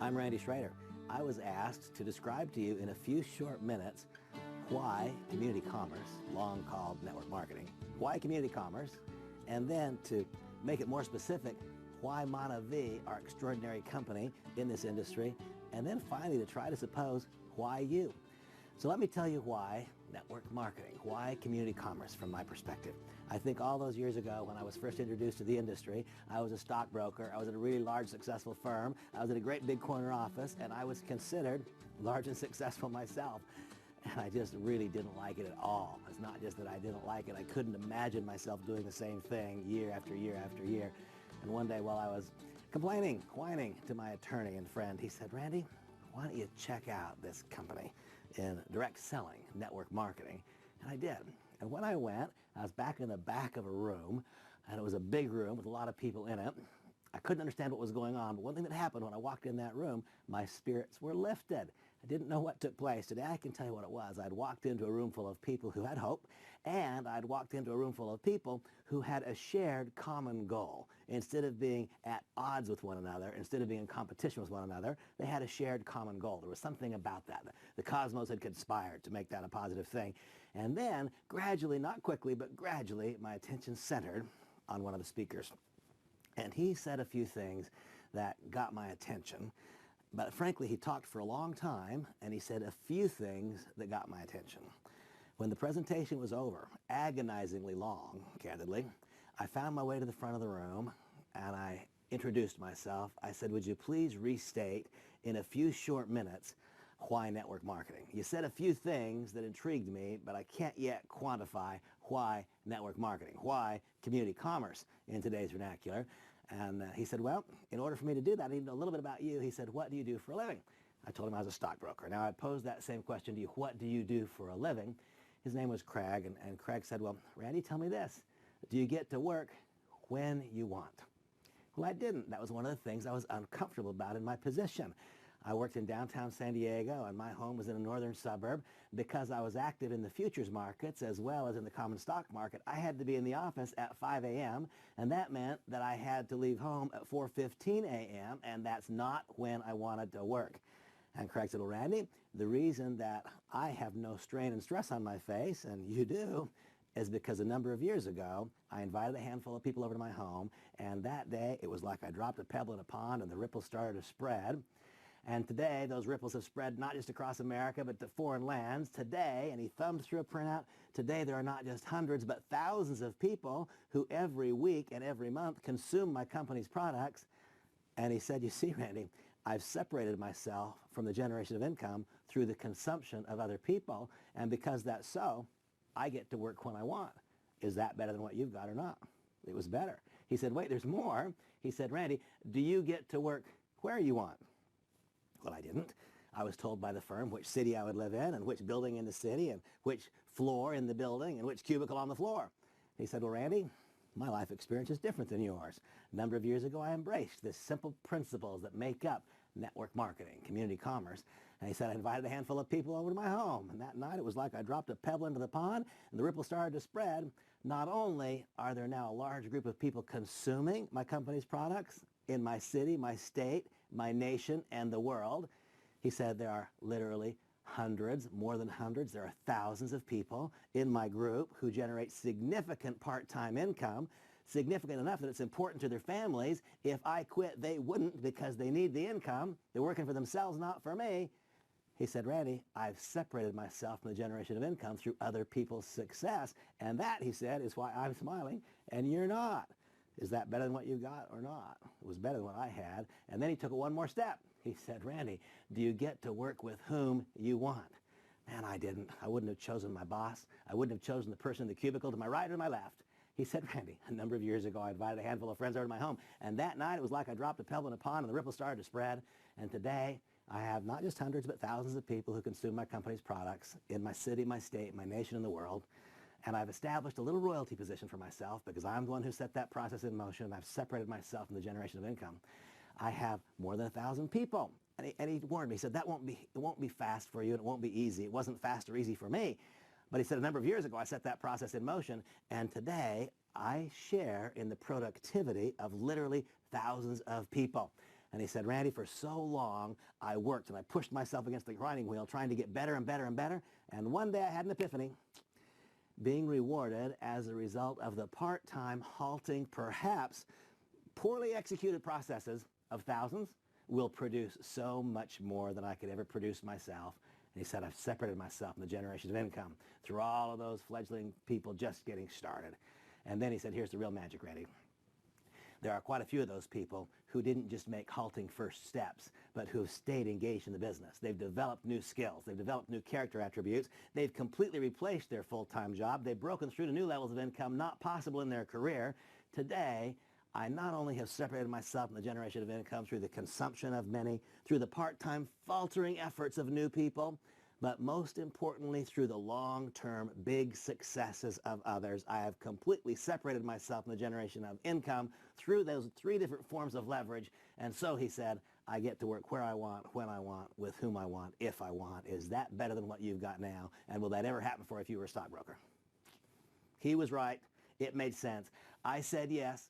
I'm Randy Shroeder. I was asked to describe to you in a few short minutes why community commerce, long called network marketing, why community commerce, and then to make it more specific, why MonaVie, our extraordinary company in this industry, and then finally to try to suppose why you. So let me tell you why network marketing, why community commerce from my perspective. I think all those years ago when I was first introduced to the industry, I was a stockbroker, I was at a really large successful firm, I was at a great big corner office, and I was considered large and successful myself. And I just really didn't like it at all. It's not just that I didn't like it, I couldn't imagine myself doing the same thing year after year after year. And one day while I was complaining, whining to my attorney and friend, he said, "Randy, why don't you check out this company in direct selling, network marketing?" And I did. And when I went, I was back in the back of a room, and it was a big room with a lot of people in it. I couldn't understand what was going on, but one thing that happened when I walked in that room, my spirits were lifted. I didn't know what took place. Today I can tell you what it was. I'd walked into a room full of people who had hope, and I'd walked into a room full of people who had a shared common goal. Instead of being at odds with one another, instead of being in competition with one another, they had a shared common goal. There was something about that. The cosmos had conspired to make that a positive thing. And then, gradually, not quickly, but gradually, my attention centered on one of the speakers. And he said a few things that got my attention. But frankly, he talked for a long time, and he said a few things that got my attention. When the presentation was over, agonizingly long, candidly, I found my way to the front of the room, and I introduced myself. I said, "Would you please restate in a few short minutes why network marketing? You said a few things that intrigued me, but I can't yet quantify why network marketing, why community commerce in today's vernacular." And he said, "Well, in order for me to do that, I need to know a little bit about you." He said, "What do you do for a living?" I told him I was a stockbroker. Now, I posed that same question to you, what do you do for a living? His name was Craig, and Craig said, "Well, Randy, tell me this. Do you get to work when you want?" Well, I didn't. That was one of the things I was uncomfortable about in my position. I worked in downtown San Diego, and my home was in a northern suburb. Because I was active in the futures markets as well as in the common stock market, I had to be in the office at 5 a.m., and that meant that I had to leave home at 4:15 a.m., and that's not when I wanted to work. And Craig said, "Well, Randy, the reason that I have no strain and stress on my face, and you do, is because a number of years ago, I invited a handful of people over to my home, and that day it was like I dropped a pebble in a pond and the ripples started to spread. And today, those ripples have spread not just across America, but to foreign lands. Today," and he thumbed through a printout, "today there are not just hundreds, but thousands of people who every week and every month consume my company's products." And he said, "You see, Randy, I've separated myself from the generation of income through the consumption of other people, and because that's so, I get to work when I want. Is that better than what you've got or not?" It was better. He said, "Wait, there's more." He said, "Randy, do you get to work where you want?" Well, I didn't. I was told by the firm which city I would live in and which building in the city and which floor in the building and which cubicle on the floor. He said, "Well, Randy, my life experience is different than yours. A number of years ago, I embraced the simple principles that make up network marketing, community commerce." And he said, "I invited a handful of people over to my home. And that night, it was like I dropped a pebble into the pond and the ripple started to spread. Not only are there now a large group of people consuming my company's products in my city, my state, my nation, and the world," he said, "there are literally hundreds, more than hundreds, there are thousands of people in my group who generate significant part-time income, significant enough that it's important to their families. If I quit, they wouldn't because they need the income. They're working for themselves, not for me." He said, "Randy, I've separated myself from the generation of income through other people's success. And that," he said, "is why I'm smiling and you're not. Is that better than what you got or not?" It was better than what I had. And then he took it one more step. He said, "Randy, do you get to work with whom you want?" Man, I didn't. I wouldn't have chosen my boss. I wouldn't have chosen the person in the cubicle to my right or my left. He said, "Randy, a number of years ago, I invited a handful of friends over to my home. And that night, it was like I dropped a pebble in a pond and the ripple started to spread. And today, I have not just hundreds, but thousands of people who consume my company's products in my city, my state, my nation, and the world. And I've established a little royalty position for myself because I'm the one who set that process in motion, and I've separated myself from the generation of income. I have more than 1,000 people." And he warned me. He said, it won't be fast for you, and it won't be easy. It wasn't fast or easy for me. But he said, a number of years ago, I set that process in motion, and today I share in the productivity of literally thousands of people. And he said, Randy, for so long I worked and I pushed myself against the grinding wheel trying to get better and better and better. And one day I had an epiphany, being rewarded as a result of the part-time, halting, perhaps poorly executed processes of thousands will produce so much more than I could ever produce myself. And he said, I've separated myself from the generations of income through all of those fledgling people just getting started. And then he said, here's the real magic, Randy. There are quite a few of those people who didn't just make halting first steps, but who have stayed engaged in the business. They've developed new skills. They've developed new character attributes. They've completely replaced their full-time job. They've broken through to new levels of income not possible in their career. Today, I not only have separated myself from the generation of income through the consumption of many, through the part-time faltering efforts of new people, but most importantly, through the long-term big successes of others. I have completely separated myself from the generation of income through those 3 different forms of leverage. And so he said, I get to work where I want, when I want, with whom I want, if I want. Is that better than what you've got now? And will that ever happen for you if you were a stockbroker? He was right. It made sense. I said yes.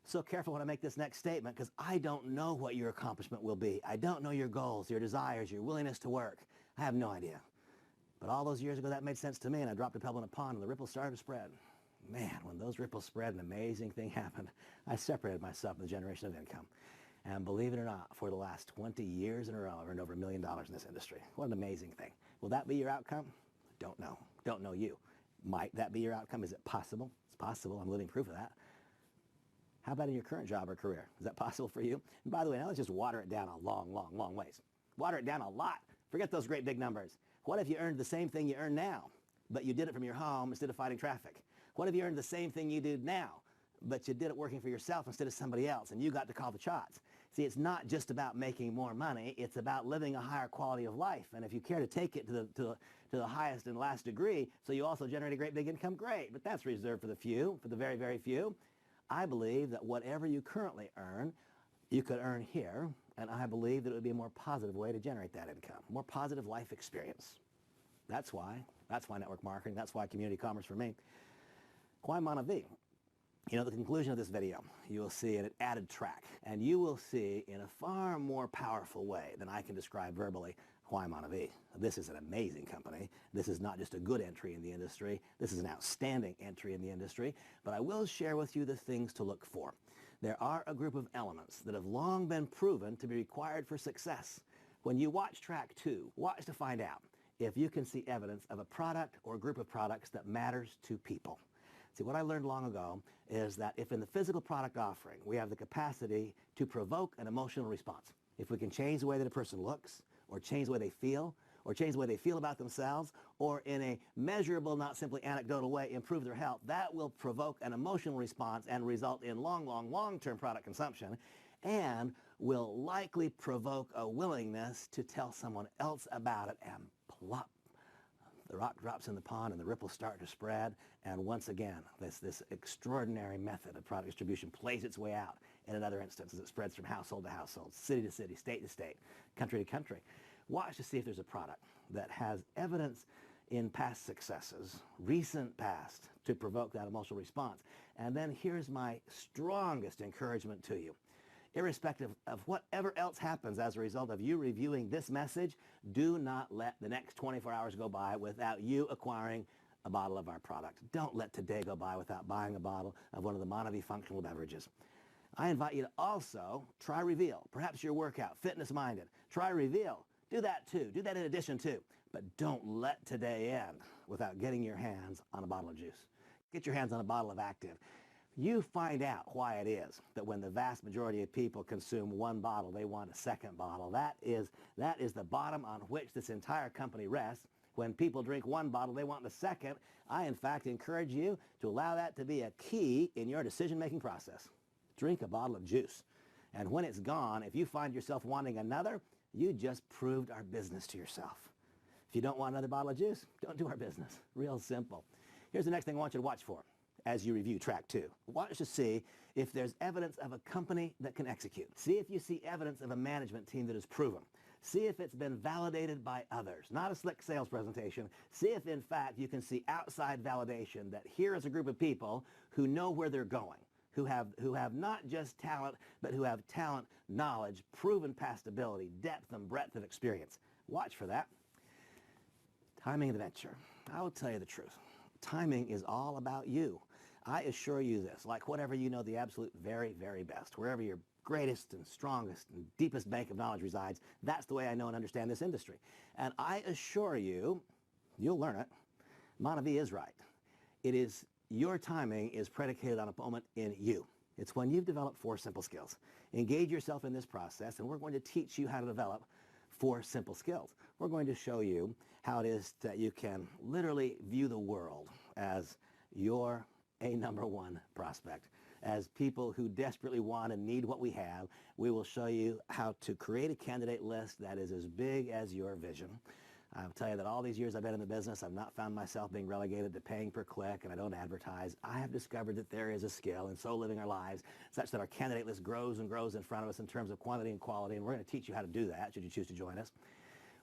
So careful when I make this next statement, because I don't know what your accomplishment will be. I don't know your goals, your desires, your willingness to work. I have no idea. But all those years ago, that made sense to me, and I dropped a pebble in a pond, and the ripples started to spread. Man, when those ripples spread, an amazing thing happened. I separated myself from the generation of income. And believe it or not, for the last 20 years in a row, I've earned over $1 million in this industry. What an amazing thing. Will that be your outcome? Don't know. Don't know you. Might that be your outcome? Is it possible? It's possible. I'm living proof of that. How about in your current job or career? Is that possible for you? And by the way, now let's just water it down a long, long, long ways. Water it down a lot. Forget those great big numbers. What if you earned the same thing you earn now, but you did it from your home instead of fighting traffic? What if you earned the same thing you do now, but you did it working for yourself instead of somebody else, and you got to call the shots? See, it's not just about making more money. It's about living a higher quality of life. And if you care to take it to the highest and last degree, so you also generate a great big income, great. But that's reserved for the few, for the very, very few. I believe that whatever you currently earn, you could earn here, and I believe that it would be a more positive way to generate that income, more positive life experience. That's why network marketing, that's why community commerce for me. Why MonaVie? You know, at the conclusion of this video, you will see an added track, and you will see in a far more powerful way than I can describe verbally why MonaVie. This is an amazing company. This is not just a good entry in the industry. This is an outstanding entry in the industry, but I will share with you the things to look for. There are a group of elements that have long been proven to be required for success. When you watch track 2, watch to find out if you can see evidence of a product or a group of products that matters to people. See, what I learned long ago is that if in the physical product offering we have the capacity to provoke an emotional response, if we can change the way that a person looks, or change the way they feel, or change the way they feel about themselves, or in a measurable, not simply anecdotal way, improve their health, that will provoke an emotional response and result in long-term product consumption, and will likely provoke a willingness to tell someone else about it, and plop. The rock drops in the pond and the ripples start to spread, and once again, this extraordinary method of product distribution plays its way out in another instance as it spreads from household to household, city to city, state to state, country to country. Watch to see if there's a product that has evidence in past successes, recent past, to provoke that emotional response. And then here's my strongest encouragement to you. Irrespective of whatever else happens as a result of you reviewing this message, do not let the next 24 hours go by without you acquiring a bottle of our product. Don't let today go by without buying a bottle of one of the MonaVie functional beverages. I invite you to also try Reveal. Perhaps you're workout, fitness-minded. Try Reveal. Do that too. Do that in addition to. But don't let today end without getting your hands on a bottle of juice. Get your hands on a bottle of Active. You find out why it is that when the vast majority of people consume one bottle, they want a second bottle. That is the bottom on which this entire company rests. When people drink one bottle, they want the second. I, in fact, encourage you to allow that to be a key in your decision-making process. Drink a bottle of juice. And when it's gone, if you find yourself wanting another, you just proved our business to yourself. If you don't want another bottle of juice, don't do our business. Real simple. Here's the next thing I want you to watch for as you review track 2. Watch to see if there's evidence of a company that can execute. See if you see evidence of a management team that is proven. See if it's been validated by others, not a slick sales presentation. See if, in fact, you can see outside validation that here is a group of people who know where they're going, who have not just talent, but who have talent, knowledge, proven past ability, depth and breadth of experience. Watch for that. Timing adventure. I will tell you the truth. Timing is all about you. I assure you this, like whatever you know the absolute very, very best, wherever your greatest and strongest and deepest bank of knowledge resides, that's the way I know and understand this industry. And I assure you, you'll learn it, MonaVie is right. It is, your timing is predicated on a moment in you. It's when you've developed 4 simple skills. Engage yourself in this process, and we're going to teach you how to develop 4 simple skills. We're going to show you how it is that you can literally view the world as your #1 prospect. As people who desperately want and need what we have, we will show you how to create a candidate list that is as big as your vision. I'll tell you that all these years I've been in the business, I've not found myself being relegated to paying per click, and I don't advertise. I have discovered that there is a skill in so living our lives such that our candidate list grows and grows in front of us in terms of quantity and quality, and we're going to teach you how to do that should you choose to join us.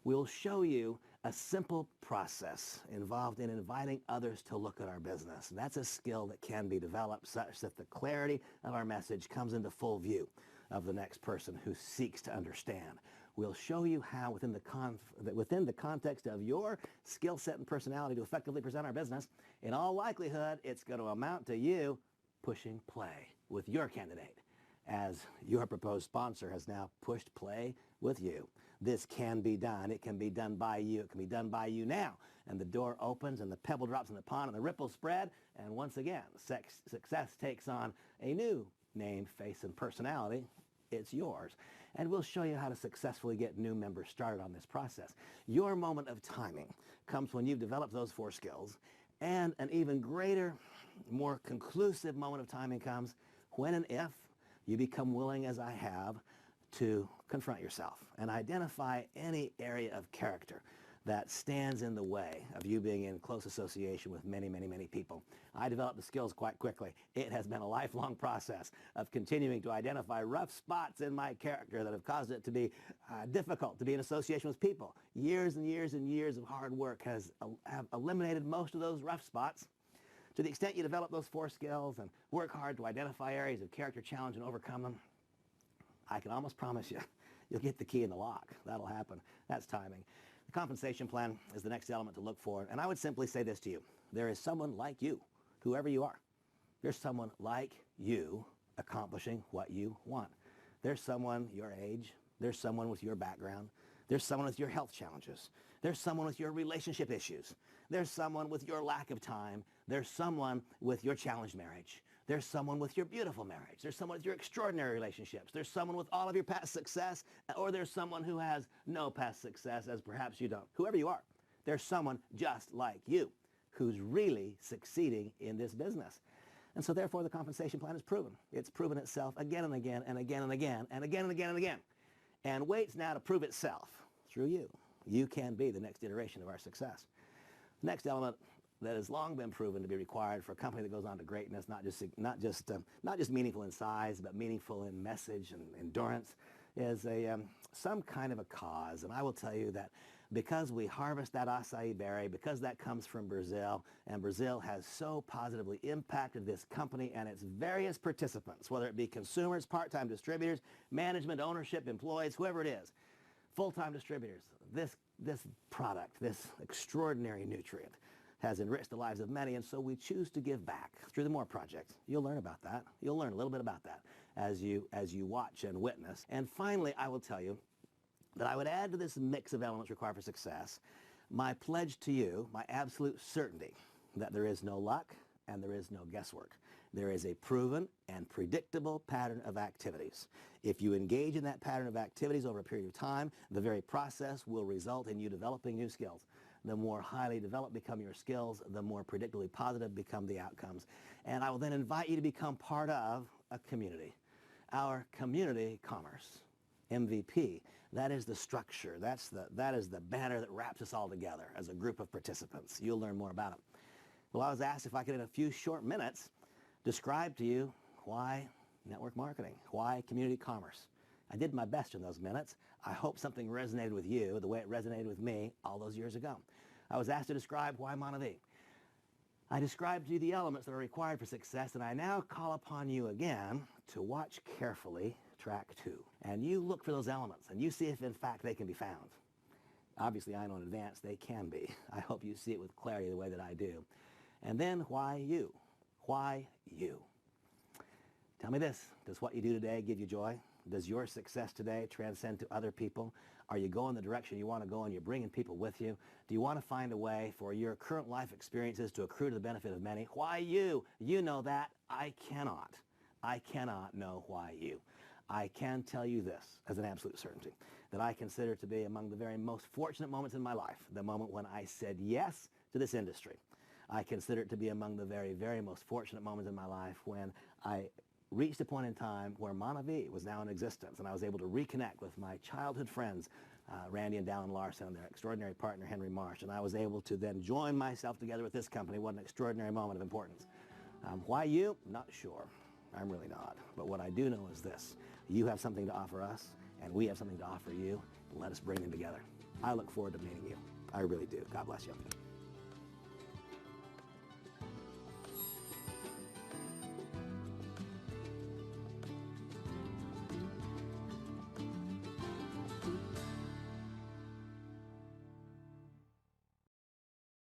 We'll show you a simple process involved in inviting others to look at our business. And that's a skill that can be developed such that the clarity of our message comes into full view of the next person who seeks to understand. We'll show you how within the context of your skill set and personality to effectively present our business, in all likelihood, it's going to amount to you pushing play with your candidate, as your proposed sponsor has now pushed play with you. This can be done. It can be done by you. It can be done by you now. And the door opens and the pebble drops in the pond and the ripples spread. And once again, success takes on a new name, face, and personality. It's yours. And we'll show you how to successfully get new members started on this process. Your moment of timing comes when you've developed those 4 skills. And an even greater, more conclusive moment of timing comes when and if you become willing, as I have, to confront yourself and identify any area of character that stands in the way of you being in close association with many, many, many people. I developed the skills quite quickly. It has been a lifelong process of continuing to identify rough spots in my character that have caused it to be difficult to be in association with people. Years and years and years of hard work have eliminated most of those rough spots. To the extent you develop those 4 skills and work hard to identify areas of character challenge and overcome them, I can almost promise you, you'll get the key in the lock. That'll happen. That's timing. The compensation plan is the next element to look for. And I would simply say this to you. There is someone like you, whoever you are. There's someone like you accomplishing what you want. There's someone your age. There's someone with your background. There's someone with your health challenges. There's someone with your relationship issues. There's someone with your lack of time. There's someone with your challenged marriage. There's someone with your beautiful marriage. There's someone with your extraordinary relationships. There's someone with all of your past success, or there's someone who has no past success, as perhaps you don't. Whoever you are, there's someone just like you who's really succeeding in this business. And so therefore the compensation plan is proven. It's proven itself again and again and again and again and again and again and again. And waits now to prove itself through you. You can be the next iteration of our success. The next element that has long been proven to be required for a company that goes on to greatness, not just meaningful in size, but meaningful in message and endurance, is some kind of a cause. And I will tell you that because we harvest that acai berry, because that comes from Brazil, and Brazil has so positively impacted this company and its various participants, whether it be consumers, part-time distributors, management, ownership, employees, whoever it is, full-time distributors, this product, this extraordinary nutrient, has enriched the lives of many, and so we choose to give back through the More Project. You'll learn about that. You'll learn a little bit about that as you watch and witness. And finally, I will tell you that I would add to this mix of elements required for success my pledge to you, my absolute certainty that there is no luck and there is no guesswork. There is a proven and predictable pattern of activities. If you engage in that pattern of activities over a period of time, the very process will result in you developing new skills. The more highly developed become your skills, the more predictably positive become the outcomes. And I will then invite you to become part of a community. Our community commerce, MVP. That is the structure. That is the banner that wraps us all together as a group of participants. You'll learn more about it. Well, I was asked if I could, in a few short minutes, describe to you why network marketing, why community commerce. I did my best in those minutes. I hope something resonated with you the way it resonated with me all those years ago. I was asked to describe why MonaVie. I described to you the elements that are required for success, and I now call upon you again to watch carefully track 2. And you look for those elements, and you see if in fact they can be found. Obviously, I know in advance they can be. I hope you see it with clarity the way that I do. And then, why you? Why you? Tell me this, does what you do today give you joy? Does your success today transcend to other people? Are you going the direction you want to go and you're bringing people with you? Do you want to find a way for your current life experiences to accrue to the benefit of many? Why you? You know that. I cannot. I cannot know why you. I can tell you this as an absolute certainty, that I consider to be among the very most fortunate moments in my life, the moment when I said yes to this industry. I consider it to be among the very, very most fortunate moments in my life when I reached a point in time where MonaVie was now in existence, and I was able to reconnect with my childhood friends, Randy and Dallin Larson, and their extraordinary partner, Henry Marsh, and I was able to then join myself together with this company. What an extraordinary moment of importance. Why you? Not sure. I'm really not. But what I do know is this. You have something to offer us, and we have something to offer you. Let us bring them together. I look forward to meeting you. I really do. God bless you.